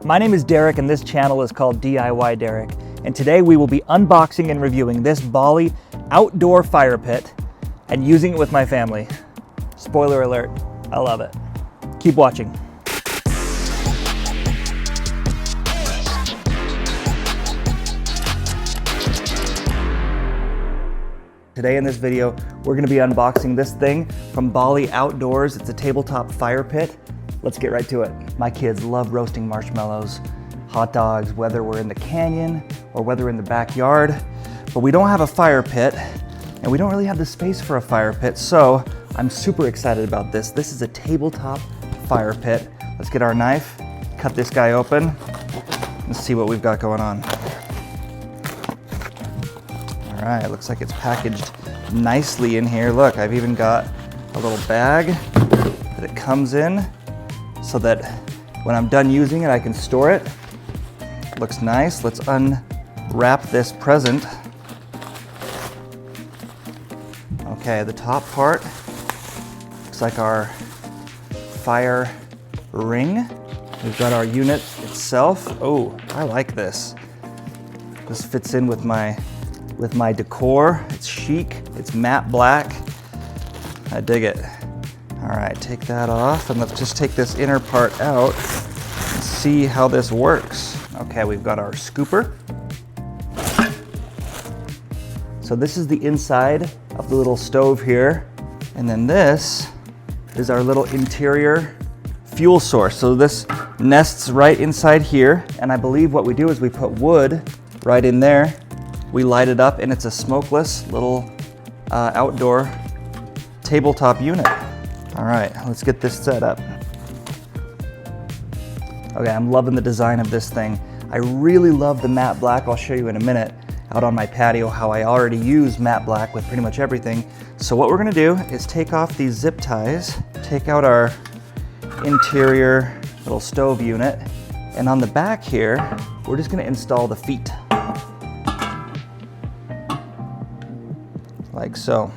My name is Derek and this channel is called DIY Derek. And today we will be unboxing and reviewing this Bali outdoor fire pit and using it with my family. Spoiler alert, I love it. Keep watching. Today in this video, we're gonna be unboxing this thing from Bali Outdoors. It's a tabletop fire pit. Let's get right to it. My kids love roasting marshmallows, hot dogs, whether we're in the canyon or whether we're in the backyard. But we don't have a fire pit and we don't really have the space for a fire pit, so I'm super excited about this. This is a tabletop fire pit. Let's get our knife, cut this guy open, and see what we've got going on. All right, looks like it's packaged nicely in here. Look, I've even got a little bag that it comes in so that when I'm done using it, I can store it. Looks nice. Let's unwrap this present. Okay, the top part looks like our fire ring. We've got our unit itself. Oh, I like this. This fits in with my decor. It's chic, it's matte black. I dig it. All right, take that off and let's just take this inner part out and see how this works. Okay, we've got our scooper. So this is the inside of the little stove here. And then this is our little interior fuel source. So this nests right inside here. And I believe what we do is we put wood right in there. We light it up and it's a smokeless little outdoor tabletop unit. All right, let's get this set up. Okay, I'm loving the design of this thing. I really love the matte black. I'll show you in a minute out on my patio how I already use matte black with pretty much everything. So what we're gonna do is take off these zip ties, take out our interior little stove unit, and on the back here, we're just gonna install the feet. Like so.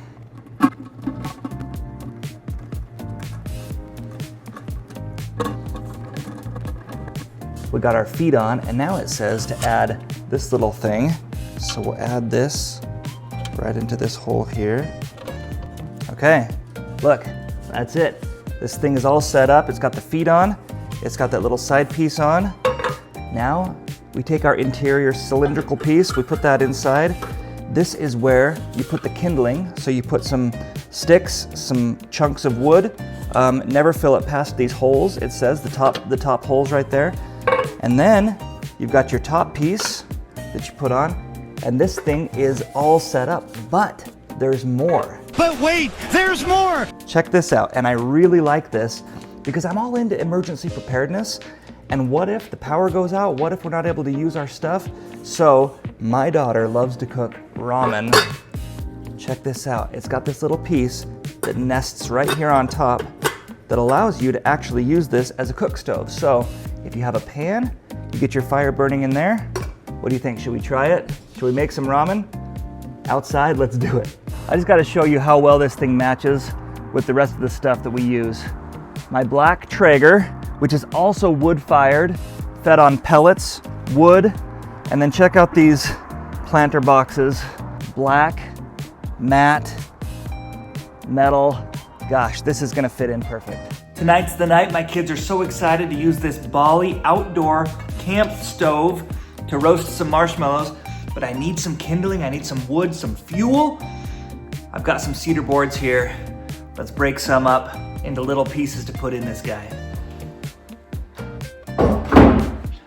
We got our feet on, and now it says to add this little thing. So we'll add this right into this hole here. Okay, look, that's it. This thing is all set up. It's got the feet on. It's got that little side piece on. Now we take our interior cylindrical piece, we put that inside. This is where you put the kindling. So you put some sticks, some chunks of wood. Never fill it past these holes. It says the top holes right there. And then you've got your top piece that you put on, and this thing is all set up, but there's more. But wait, there's more! Check this out, and I really like this because I'm all into emergency preparedness. And what if the power goes out? What if we're not able to use our stuff? So my daughter loves to cook ramen. Check this out. It's got this little piece that nests right here on top that allows you to actually use this as a cook stove. So if you have a pan, you get your fire burning in there. What do you think? Should we try it? Should we make some ramen? Outside, let's do it. I just gotta show you how well this thing matches with the rest of the stuff that we use. My black Traeger, which is also wood-fired, fed on pellets, wood, and then check out these planter boxes. Black, matte, metal. Gosh, this is gonna fit in perfect. Tonight's the night. My kids are so excited to use this Bali outdoor camp stove to roast some marshmallows, but I need some kindling, I need some wood, some fuel. I've got some cedar boards here. Let's break some up into little pieces to put in this guy.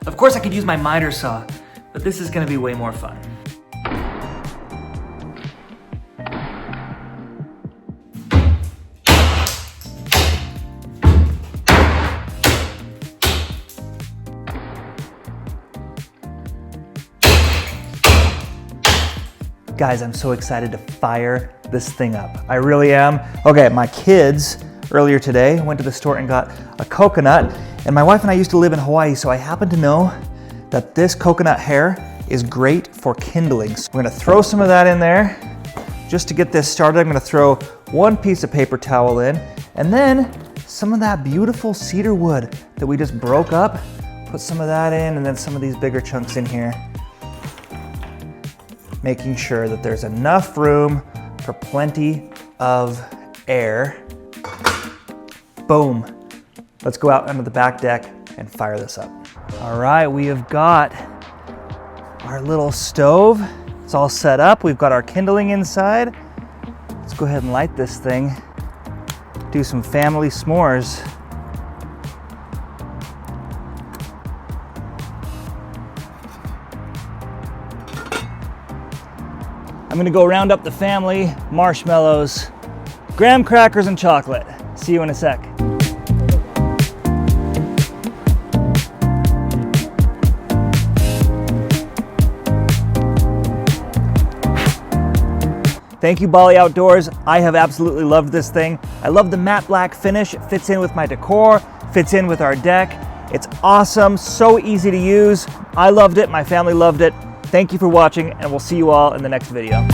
Of course I could use my miter saw, but this is gonna be way more fun. Guys, I'm so excited to fire this thing up. I really am. Okay, my kids earlier today went to the store and got a coconut, and my wife and I used to live in Hawaii, so I happen to know that this coconut hair is great for kindling. So we're gonna throw some of that in there. Just to get this started, I'm gonna throw one piece of paper towel in, and then some of that beautiful cedar wood that we just broke up. Put some of that in and then some of these bigger chunks in here. Making sure that there's enough room for plenty of air. Boom. Let's go out onto the back deck and fire this up. All right, we have got our little stove. It's all set up. We've got our kindling inside. Let's go ahead and light this thing. Do some family s'mores. I'm gonna go round up the family, marshmallows, graham crackers, and chocolate. See you in a sec. Thank you, Bali Outdoors. I have absolutely loved this thing. I love the matte black finish. It fits in with my decor, fits in with our deck. It's awesome, so easy to use. I loved it, my family loved it. Thank you for watching, and we'll see you all in the next video.